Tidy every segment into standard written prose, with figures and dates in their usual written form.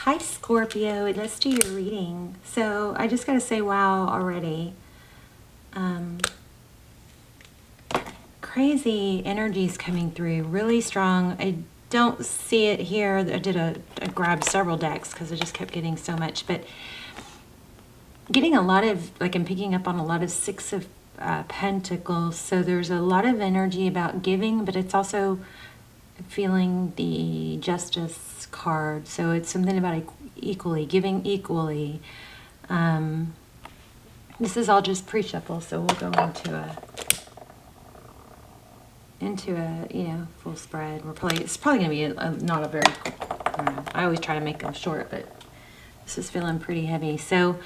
Hi Scorpio, let's do your reading. So I just gotta say wow already. Crazy energies coming through, really strong. I don't see it here. I grabbed several decks because I just kept getting so much, but getting a lot of, like I'm picking up on a lot of Six of Pentacles. So there's a lot of energy about giving, but it's also feeling the Justice card. So it's something about giving equally. This is all just pre-shuffle, so we'll go into a full spread. It's probably gonna be not a very. I always try to make them short, but this is feeling pretty heavy. So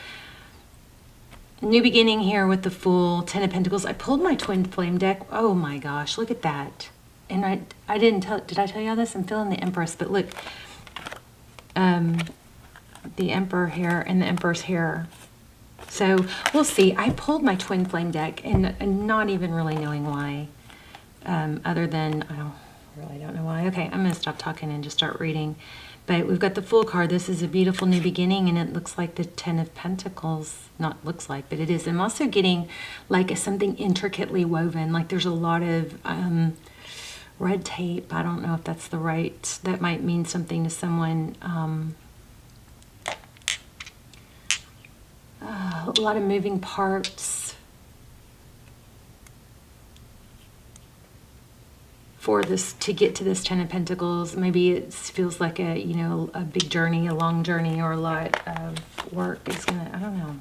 new beginning here with the Fool, Ten of Pentacles. I pulled my twin flame deck. Oh my gosh, look at that! And I didn't tell. Did I tell you all this? I'm feeling the Empress, but look, the Emperor here and the Empress here. So we'll see. I pulled my twin flame deck and not even really knowing why. Other than, I really don't know why. Okay, I'm going to stop talking and just start reading. But we've got the Fool card. This is a beautiful new beginning, and it looks like the Ten of Pentacles. Not looks like, but it is. I'm also getting like something intricately woven. Like there's a lot of red tape. I don't know if that's the right, that might mean something to someone. A lot of moving parts for this to get to this Ten of Pentacles. Maybe it feels like a big journey, a long journey, or a lot of work is gonna, I don't know.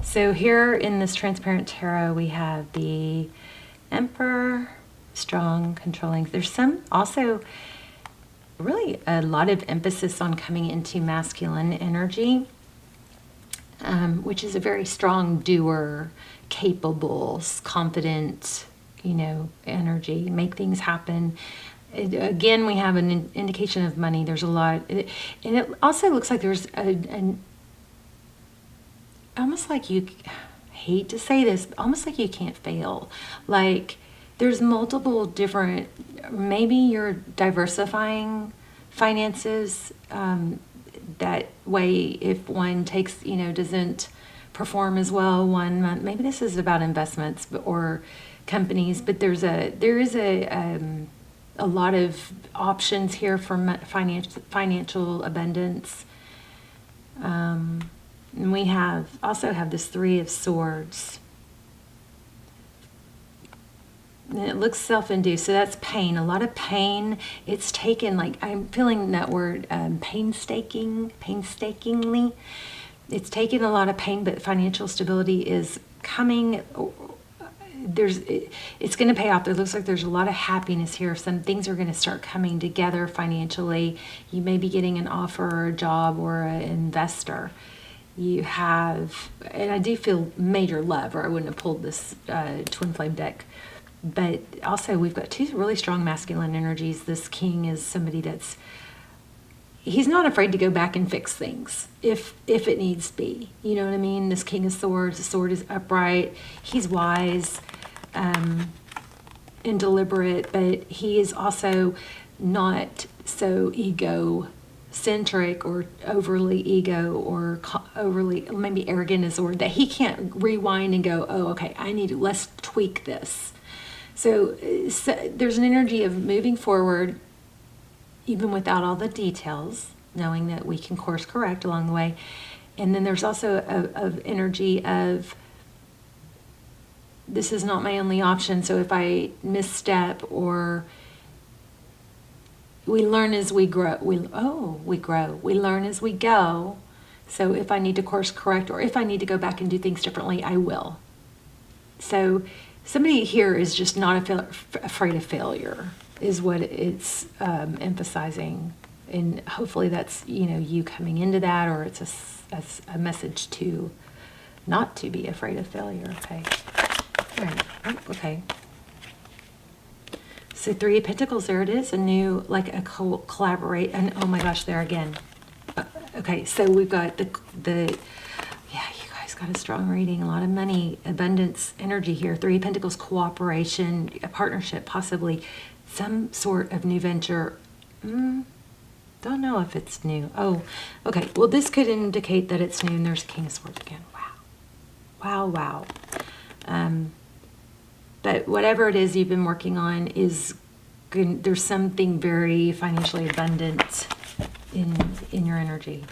So here in this transparent tarot we have the Emperor, strong, controlling. There's some also really a lot of emphasis on coming into masculine energy. Which is a very strong doer, capable, confident, energy, make things happen. Again, we have an indication of money. There's a lot, and it also looks like there's almost like you, hate to say this, but almost like you can't fail. Like there's multiple different, maybe you're diversifying finances, that way if one takes, doesn't perform as well one month, maybe this is about investments or companies, but there is a lot of options here for financial abundance. And we also have this Three of Swords. And it looks self-induced, so that's pain, a lot of pain. It's taken, like, I'm feeling that word, painstakingly. It's taken a lot of pain, but financial stability is coming. It's going to pay off. It looks like there's a lot of happiness here. Some things are going to start coming together financially. You may be getting an offer or a job or an investor. You have, and I do feel major love, or I wouldn't have pulled this twin flame deck. But also we've got two really strong masculine energies. This king is somebody he's not afraid to go back and fix things if it needs to be. You know what I mean? This King of Swords, the sword is upright. He's wise and deliberate, but he is also not so egocentric or overly ego or overly, maybe arrogant is the word, that he can't rewind and go, oh, okay, let's tweak this. So there's an energy of moving forward, even without all the details, knowing that we can course correct along the way. And then there's also an energy of, this is not my only option. So if I misstep, or we learn as we grow. We grow. We learn as we go. So if I need to course correct, or if I need to go back and do things differently, I will. So somebody here is just not afraid of failure, is what it's emphasizing. And hopefully that's, you coming into that, or it's a message to not to be afraid of failure. Okay. All right. Oh, okay. So Three of Pentacles, there it is, a new, like a collaborate, and oh my gosh, there again. Okay, so we've got yeah, you guys got a strong reading, a lot of money, abundance, energy here. Three of Pentacles, cooperation, a partnership, possibly some sort of new venture. The Don't know if it's new. Oh, okay. Well, this could indicate that it's new, and there's King of Swords again. Wow. Wow. But whatever it is you've been working on is good. There's something very financially abundant in your energy.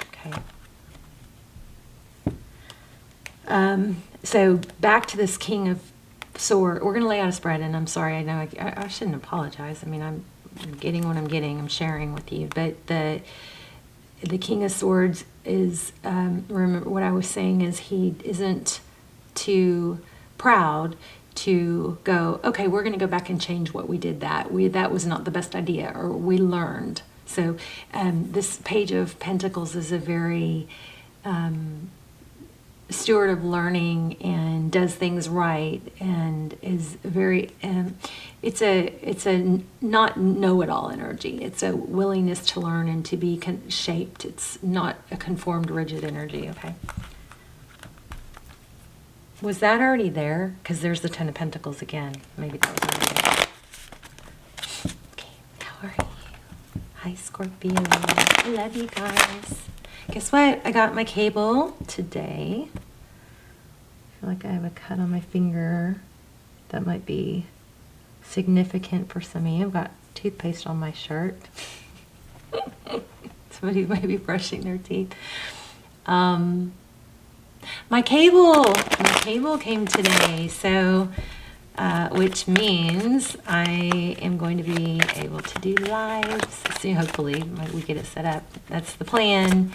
Okay. So back to this King of Swords. We're going to lay out a spread, and I'm sorry. I know I shouldn't apologize. I mean, I'm getting what I'm getting. I'm sharing with you. But the King of Swords is, remember what I was saying is he isn't too proud to go, okay, we're going to go back and change what we did that was not the best idea, or we learned. So this Page of Pentacles is a very steward of learning and does things right, and is very it's a not know-it-all energy. It's a willingness to learn and to be shaped. It's not a conformed, rigid energy. Okay. Was that already there? Because there's the Ten of Pentacles again. Maybe that was already there. Okay, how are you? Hi, Scorpio. I love you guys. Guess what? I got my cable today. I feel like I have a cut on my finger. That might be significant for some of you. I've got toothpaste on my shirt. Somebody might be brushing their teeth. My cable came today, so which means I am going to be able to do lives soon. Hopefully, we get it set up. That's the plan.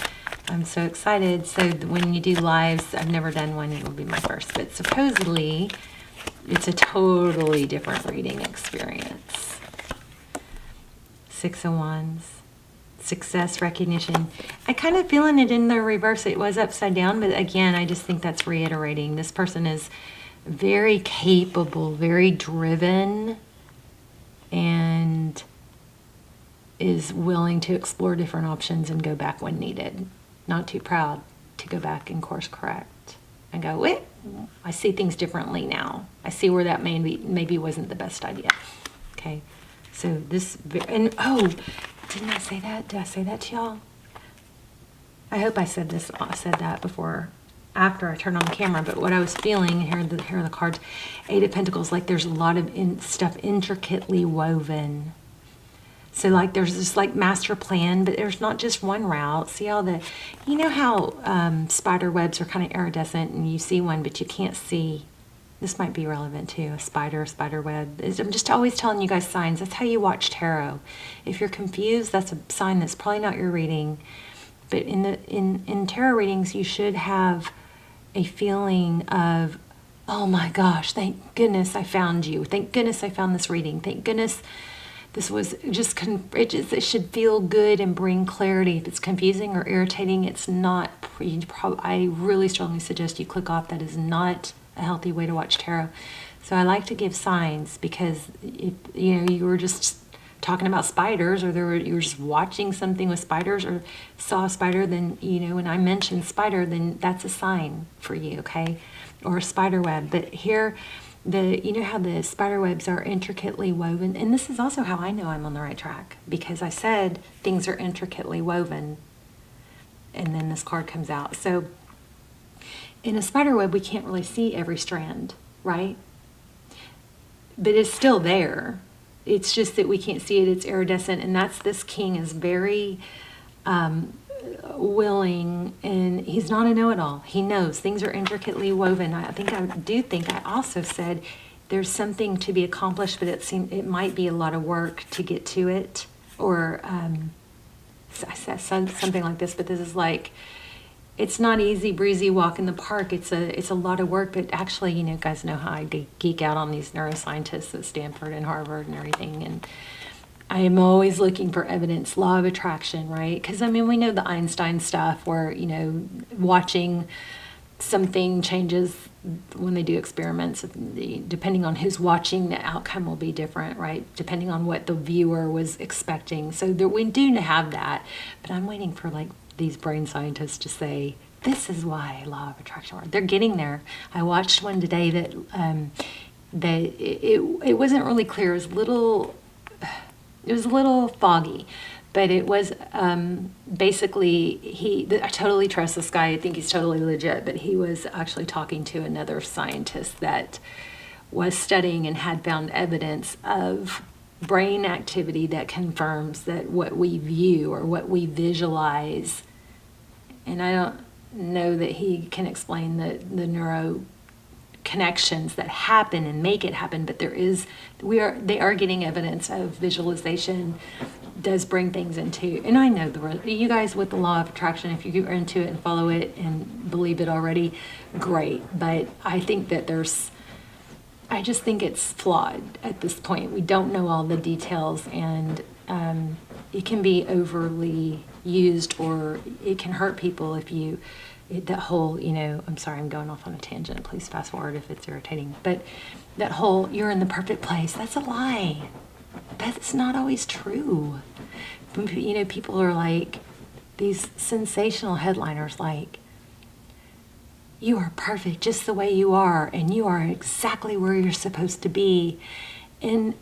I'm so excited. So when you do lives, I've never done one. It will be my first, but supposedly it's a totally different reading experience. Six of Wands. Success, recognition. I kind of feeling it in the reverse. It was upside down, but again, I just think that's reiterating. This person is very capable, very driven, and is willing to explore different options and go back when needed. Not too proud to go back and course correct and go, wait, I see things differently now. I see where that maybe wasn't the best idea. Okay, so this, and oh, didn't I say that? Did I say that to y'all? I hope I said that before, after I turned on the camera. But what I was feeling, here are the cards. Eight of Pentacles, like there's a lot of stuff intricately woven. So like there's this like master plan, but there's not just one route. See all the, you know how spider webs are kind of iridescent, and you see one, but you can't see. This might be relevant too, a spider web. I'm just always telling you guys signs. That's how you watch tarot. If you're confused, that's a sign that's probably not your reading. But in tarot readings, you should have a feeling of, oh my gosh, thank goodness I found you. Thank goodness I found this reading. Thank goodness this was just, it should feel good and bring clarity. If it's confusing or irritating, it's not, I really strongly suggest you click off. That is not a healthy way to watch tarot. So I like to give signs, because if you were just talking about spiders, or you were just watching something with spiders, or saw a spider, then when I mention spider, then that's a sign for you, okay? Or a spider web. But here, you know how the spider webs are intricately woven, and this is also how I know I'm on the right track, because I said things are intricately woven, and then this card comes out. So in a spider web, we can't really see every strand, right? But it's still there. It's just that we can't see it. It's iridescent. And this king is very willing, and he's not a know-it-all. He knows things are intricately woven. I also said there's something to be accomplished, but it might be a lot of work to get to it. Or I said something like this, but this is like, it's not easy breezy walk in the park. It's a lot of work, but actually, you guys know how I geek out on these neuroscientists at Stanford and Harvard and everything. And I am always looking for evidence, law of attraction, right? Because we know the Einstein stuff where, watching something changes when they do experiments. Depending on who's watching, the outcome will be different, right? Depending on what the viewer was expecting. So we do have that, but I'm waiting for these brain scientists to say, this is why law of attraction works. They're getting there. I watched one today that it wasn't really clear. It was a little foggy, But it was basically, I totally trust this guy. I think he's totally legit, but he was actually talking to another scientist that was studying and had found evidence of brain activity that confirms that what we view or what we visualize, and I don't know that he can explain the neuro connections that happen and make it happen, but they are getting evidence of visualization does bring things into, and I know you guys with the law of attraction, if you are into it and follow it and believe it already, great. But I think that I just think it's flawed at this point. We don't know all the details, and it can be overly used, or it can hurt people if that whole, I'm sorry, I'm going off on a tangent. Please fast forward if it's irritating. But that whole, you're in the perfect place, that's a lie. That's not always true. People are like, these sensational headliners like, you are perfect just the way you are, and you are exactly where you're supposed to be. And,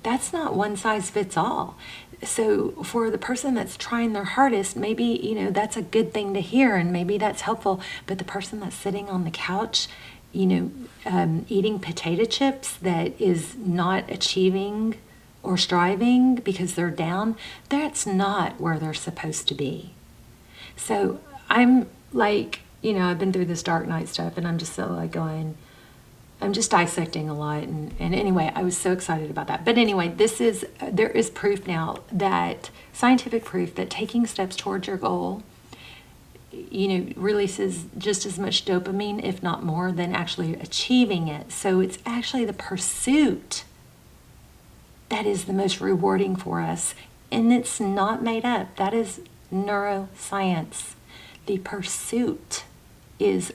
that's not one size fits all. So for the person that's trying their hardest, maybe, that's a good thing to hear, and maybe that's helpful. But the person that's sitting on the couch, eating potato chips, that is not achieving or striving because they're down, that's not where they're supposed to be. So I'm like, I've been through this dark night stuff, and I'm just so like I'm just dissecting a lot. And anyway, I was so excited about that. But anyway, there is proof now, scientific proof that taking steps towards your goal, releases just as much dopamine, if not more, than actually achieving it. So it's actually the pursuit that is the most rewarding for us. And it's not made up. That is neuroscience. The pursuit is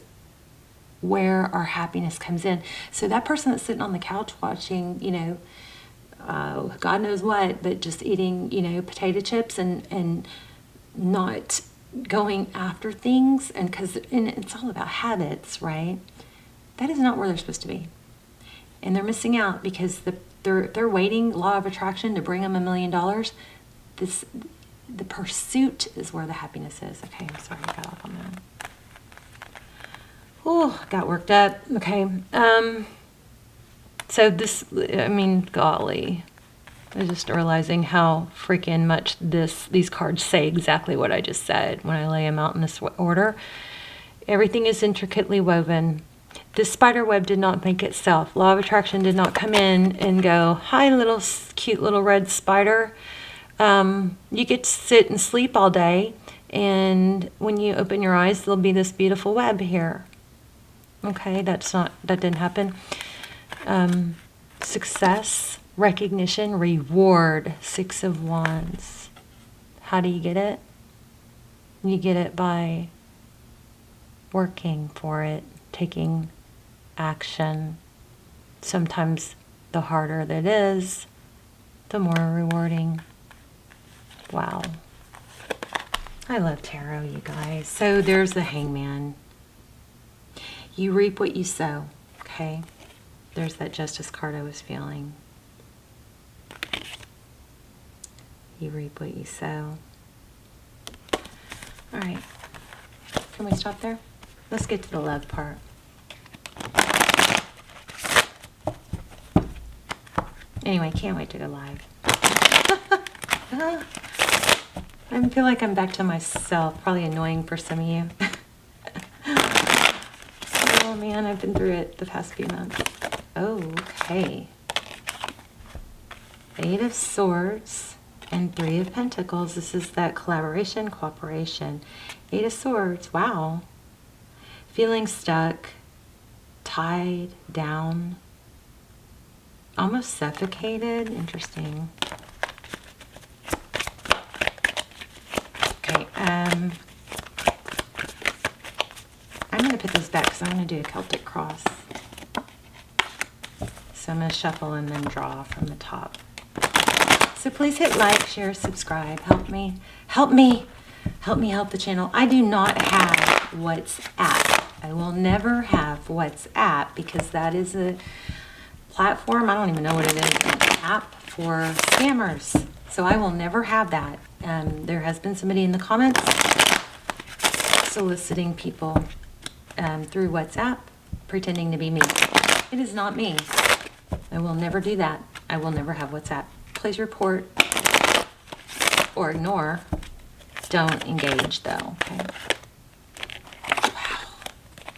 where our happiness comes in. So that person that's sitting on the couch watching, God knows what, but just eating, potato chips and not going after things, and it's all about habits, right? That is not where they're supposed to be. And they're missing out because they're waiting, law of attraction, to bring them $1 million. The pursuit is where the happiness is. Okay, I'm sorry, I got off on that. Oh, got worked up. Okay. So golly, I'm just realizing how freaking much these cards say exactly what I just said when I lay them out in this order. Everything is intricately woven. This spider web did not make itself. Law of attraction did not come in and go, hi, little cute little red spider. You get to sit and sleep all day, and when you open your eyes, there'll be this beautiful web here. Okay, that didn't happen. Success, recognition, reward, 6 of Wands. How do you get it? You get it by working for it, taking action. Sometimes the harder it is, the more rewarding. Wow. I love tarot, you guys. So there's the Hangman. You reap what you sow, okay? There's that Justice card I was feeling. You reap what you sow. All right. Can we stop there? Let's get to the love part. Anyway, can't wait to go live. I feel like I'm back to myself. Probably annoying for some of you. Oh man, I've been through it the past few months. Oh, okay. 8 of Swords and 3 of Pentacles. This is that collaboration, cooperation. 8 of Swords, wow. Feeling stuck, tied down, almost suffocated. Interesting. Okay, I'm going to put this back because I'm going to do a Celtic cross. So I'm going to shuffle and then draw from the top. So please hit like, share, subscribe. Help me help the channel. I do not have WhatsApp. I will never have WhatsApp because that is a platform. I don't even know what it is. An app for scammers. So I will never have that. There has been somebody in the comments soliciting people through WhatsApp, pretending to be me. It is not me. I will never do that. I will never have WhatsApp. Please report or ignore. Don't engage though, okay? Wow.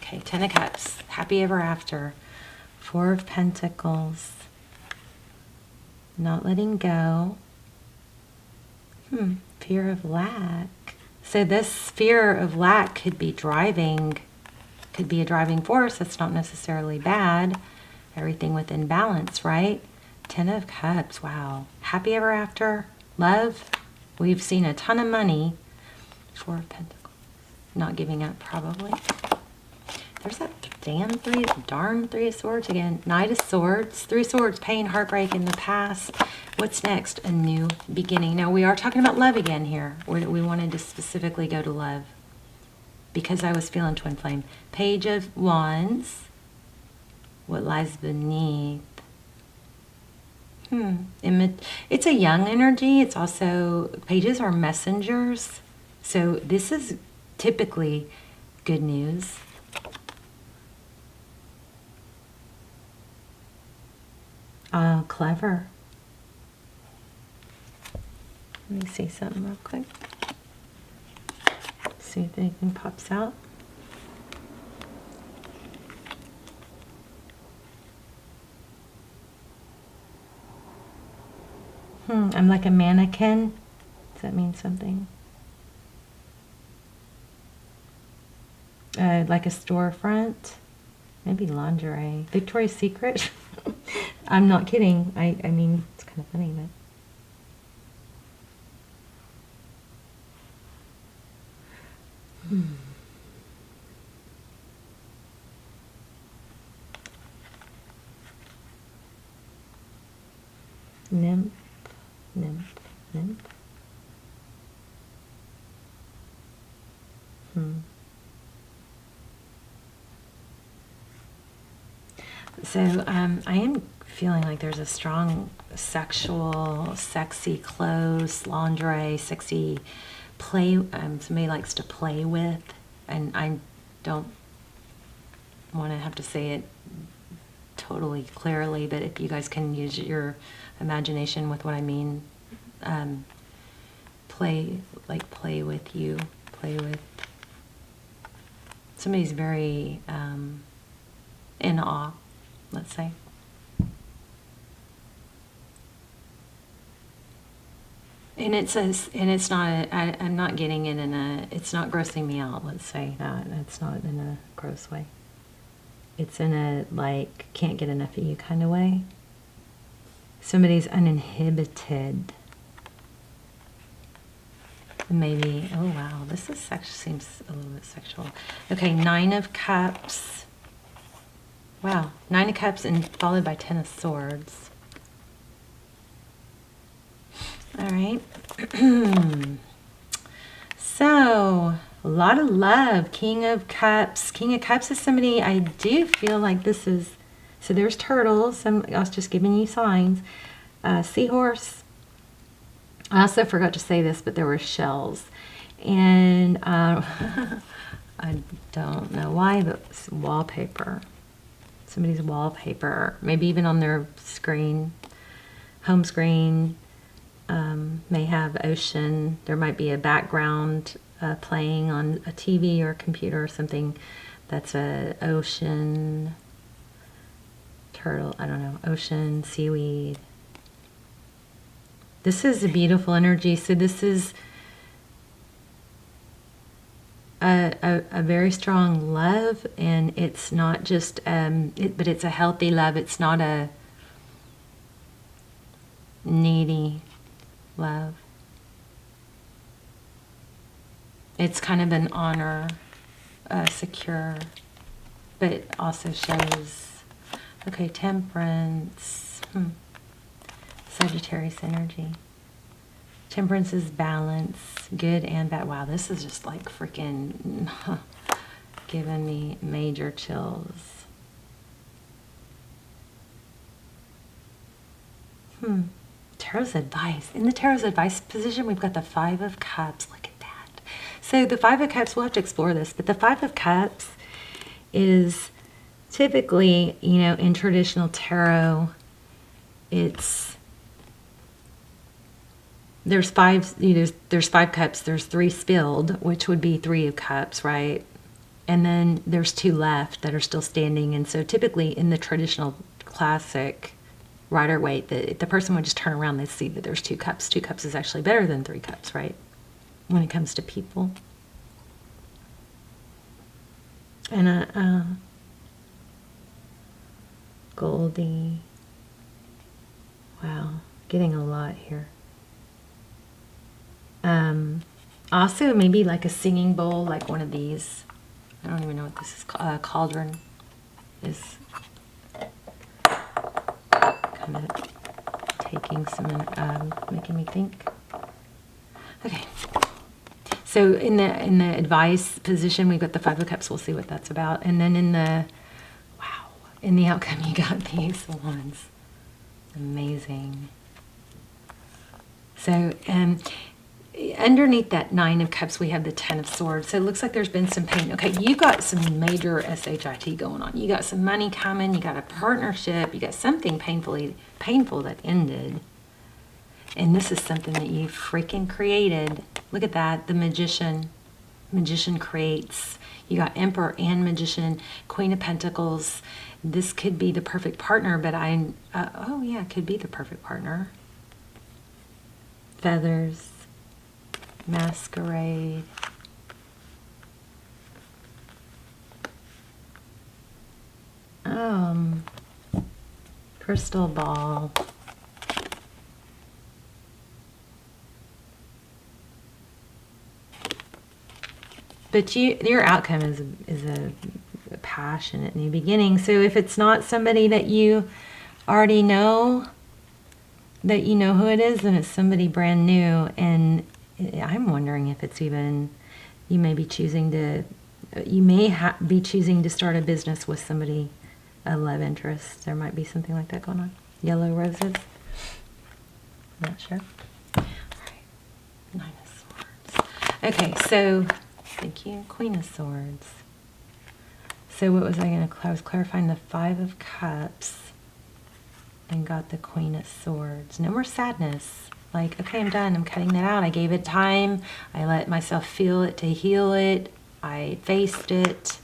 Okay, 10 of Cups. Happy ever after. 4 of Pentacles. Not letting go. Fear of lack. So this fear of lack could be could be a driving force. That's not necessarily bad. Everything within balance, right? 10 of Cups. Wow. Happy ever after. Love. We've seen a ton of money. 4 of Pentacles. Not giving up, probably. There's that darn 3 of Swords again. Knight of Swords. 3 of Swords. Pain, heartbreak in the past. What's next? A new beginning. Now, we are talking about love again here. We wanted to specifically go to love because I was feeling twin flame. Page of Wands. What lies beneath? It's a young energy. It's also, pages are messengers. So this is typically good news. Clever. Let me see something real quick. See if anything pops out. I'm like a mannequin. Does that mean something? Like a storefront. Maybe lingerie. Victoria's Secret. I'm not kidding. I mean, it's kind of funny, but. Nymph. So I am feeling like there's a strong sexual, sexy clothes, lingerie, sexy play. Somebody likes to play with, and I don't want to have to say it totally clearly, but if you guys can use your imagination with what I mean, play with you, play with. Somebody's very in awe, let's say. And it says, and it's not, I'm not getting it in a, it's not grossing me out, let's say that. It's not in a gross way. It's in a, like, can't get enough of you kind of way. Somebody's uninhibited. Maybe, oh wow, this is seems a little bit sexual. Okay, 9 of Cups. Wow, 9 of Cups and followed by 10 of Swords. All right. So, a lot of love. King of Cups. King of Cups is somebody I do feel like this is. So there's turtles. I was just giving you signs. Seahorse. I also forgot to say this, but there were shells. And I don't know why, but it's wallpaper. Somebody's wallpaper. Maybe even on their screen, home screen. May have ocean. There might be a background playing on a TV or a computer or something that's a ocean, turtle, I don't know, ocean, seaweed. This is a beautiful energy. So this is a very strong love, and it's not just, but it's a healthy love. It's not a needy love. It's kind of an honor, secure, but it also shows, okay, temperance, Sagittarius energy. Temperance is balance, good and bad. Wow, this is just like freaking giving me major chills. Tarot's advice. In the Tarot's advice position, we've got the Five of Cups. Look at that. So the Five of Cups, we'll have to explore this, but the Five of Cups is typically, you know, in traditional tarot, there's five, you know, there's 5 cups, there's 3 spilled, which would be 3 of cups, right? And then there's 2 left that are still standing. And so typically in the traditional classic Rider-Waite, the person would just turn around, they see that there's 2 cups. 2 cups is actually better than 3 cups, right? When it comes to people. And Goldie. Wow, getting a lot here. Also maybe like a singing bowl, like one of these. I don't even know what this is called. Cauldron is kind of taking some, making me think. Okay. So in the advice position, we've got the Five of Cups. We'll see what that's about. And then in the outcome, you got these ones. Amazing. So underneath that 9 of Cups, we have the 10 of Swords. So it looks like there's been some pain. Okay, you got some major SHIT going on. You got some money coming. You got a partnership. You got something painful that ended. And this is something that you freaking created. Look at that, the Magician. Magician creates. You got Emperor and Magician, Queen of Pentacles. This could be the perfect partner, but oh yeah, it could be the perfect partner. Feathers, Masquerade. Crystal Ball. But your outcome is a passionate new beginning. So if it's not somebody that you already know, that you know who it is, then it's somebody brand new. And I'm wondering if it's even, you may be choosing to start a business with somebody, a love interest. There might be something like that going on. Yellow roses. Not sure. All right. 9 of Swords. Okay, so thank you. Queen of Swords. So what was I going to, I was clarifying the 5 of Cups and got the Queen of Swords. No more sadness. Like, okay, I'm done. I'm cutting that out. I gave it time. I let myself feel it to heal it. I faced it.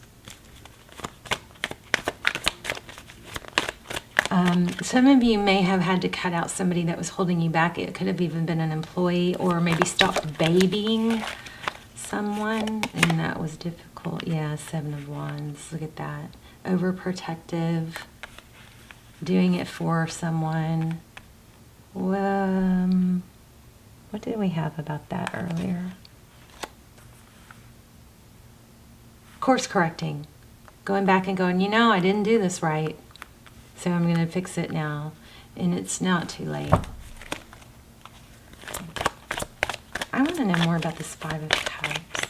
Some of you may have had to cut out somebody that was holding you back. It could have even been an employee, or maybe stopped babying someone, and that was difficult. Yeah, 7 of Wands. Look at that. Overprotective. Doing it for someone. What did we have about that earlier? Course correcting. Going back and going, you know, I didn't do this right. So I'm going to fix it now. And it's not too late. I want to know more about this 5 of Cups.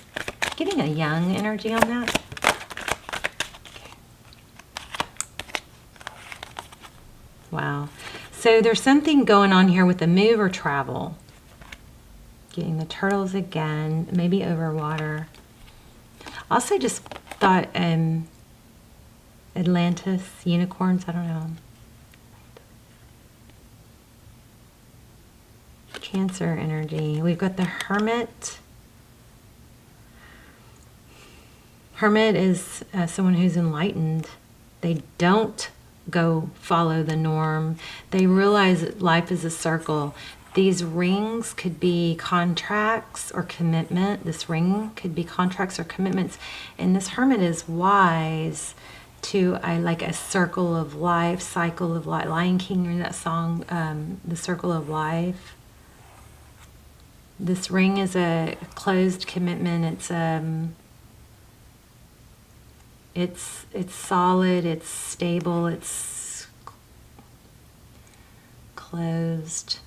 Getting a young energy on that. Okay. Wow. So there's something going on here with a move or travel. Getting the turtles again, maybe over water. Also just thought Atlantis, unicorns, I don't know. Cancer energy. We've got the Hermit. Hermit is someone who's enlightened. They don't go follow the norm. They realize that life is a circle. These rings could be contracts or commitment. This ring could be contracts or commitments. And this Hermit is wise to like a circle of life, cycle of life. Lion King, in that song, The Circle of Life. This ring is a closed commitment. It's solid, it's stable, it's closed.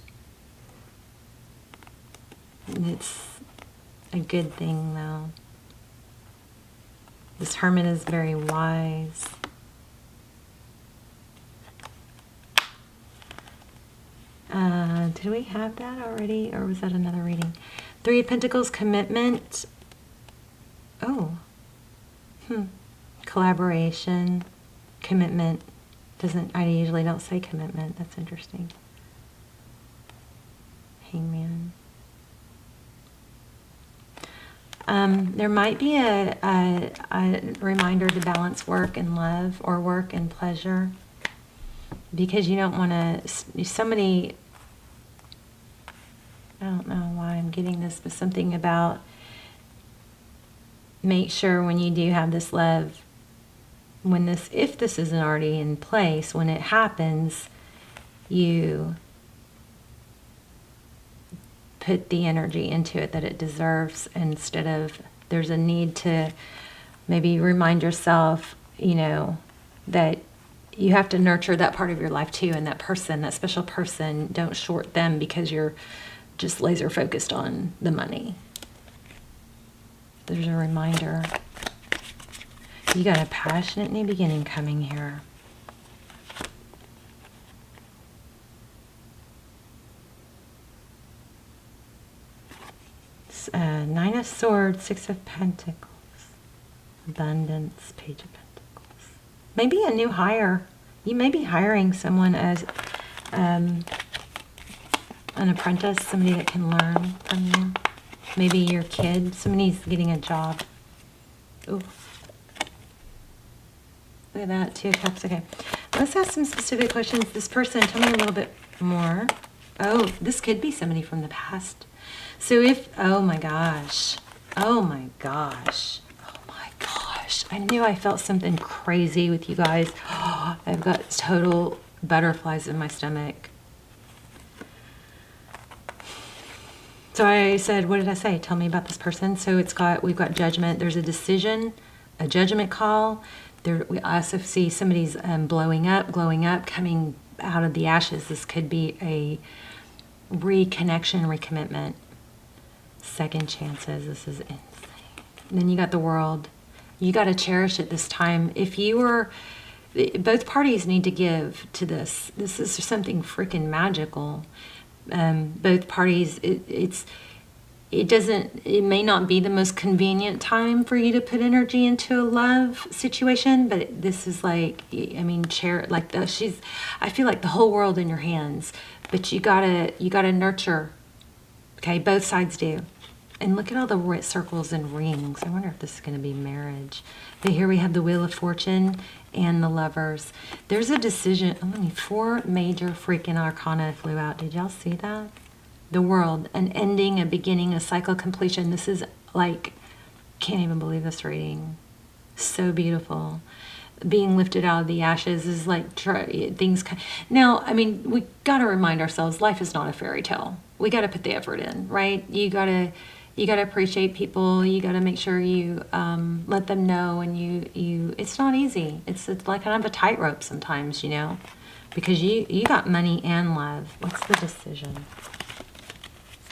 And it's a good thing, though. This Hermit is very wise. Did we have that already, or was that another reading? Three of Pentacles, commitment. Oh. Collaboration, commitment. I usually don't say commitment. That's interesting. Hangman. There might be a reminder to balance work and love, or work and pleasure, because you don't want to, somebody, I don't know why I'm getting this, but something about make sure when you do have this love, if this isn't already in place, when it happens, you put the energy into it that it deserves, instead of, there's a need to maybe remind yourself, that you have to nurture that part of your life too, and that person, that special person, don't short them because you're just laser focused on the money. There's a reminder. You got a passionate new beginning coming here. Nine of Swords, Six of Pentacles, Abundance, Page of Pentacles. Maybe a new hire. You may be hiring someone as an apprentice, somebody that can learn from you. Maybe your kid, somebody's getting a job. Ooh. Look at that, Two of Cups. Okay, let's ask some specific questions. This person, tell me a little bit more. Oh, this could be somebody from the past. So if, oh my gosh, oh my gosh, oh my gosh. I knew I felt something crazy with you guys. Oh, I've got total butterflies in my stomach. So I said, what did I say? Tell me about this person. So we've got judgment. There's a decision, a judgment call. We also see somebody's glowing up, coming out of the ashes. This could be a reconnection, recommitment, second chances. This is insane. And then you got the World. You got to cherish it this time. Both parties need to give to this. This is something freaking magical. Both parties, it may not be the most convenient time for you to put energy into a love situation, but this is like, I feel like the whole world in your hands, but you gotta nurture. Okay, both sides do. And look at all the circles and rings. I wonder if this is going to be marriage. But here we have the Wheel of Fortune and the Lovers. There's a decision. Oh, 4 major freaking arcana flew out. Did y'all see that? The World, an ending, a beginning, a cycle completion. This is like, can't even believe this reading. So beautiful. Being lifted out of the ashes is like things. Now, I mean, we got to remind ourselves, life is not a fairy tale. We got to put the effort in, right? You got to appreciate people. You got to make sure you let them know, and you. It's not easy. It's like kind of a tightrope sometimes, because you got money and love. What's the decision?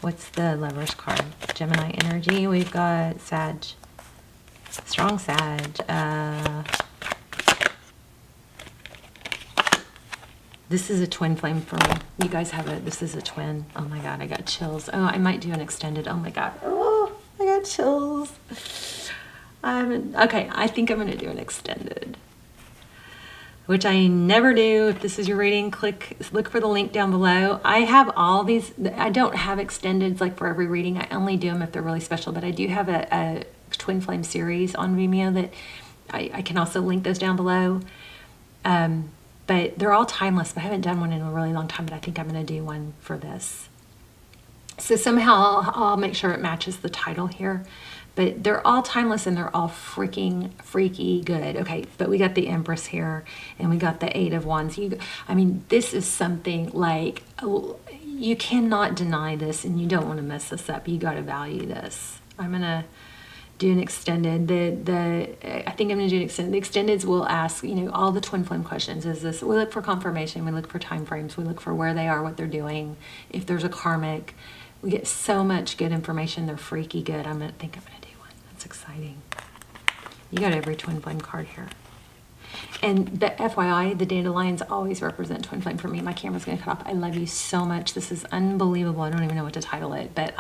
What's the Lover's card? Gemini energy. We've got Sag. Strong Sag. This is a twin flame for me. You guys have it. This is a twin. Oh my God, I got chills. Oh, I might do an extended. Oh my God. Oh, I got chills. Okay, I think I'm going to do an extended, which I never do. If this is your reading, look for the link down below. I have all these. I don't have extendeds like for every reading. I only do them if they're really special, but I do have a twin flame series on Vimeo that I can also link those down below. But they're all timeless, but I haven't done one in a really long time, but I think I'm going to do one for this. So somehow I'll make sure it matches the title here. But they're all timeless and they're all freaking freaky good. Okay, but we got the Empress here and we got the Eight of Wands. This is something like, you cannot deny this, and you don't want to mess this up. You got to value this. I'm going to do an extended. I think I'm going to do an extended. The extendeds will ask, all the twin flame questions. We look for confirmation. We look for time frames. We look for where they are, what they're doing. If there's a karmic, we get so much good information. They're freaky good. I think I'm going to do one. That's exciting. You got every twin flame card here. But FYI, the dandelions always represent twin flame for me. My camera's going to cut off. I love you so much. This is unbelievable. I don't even know what to title it, but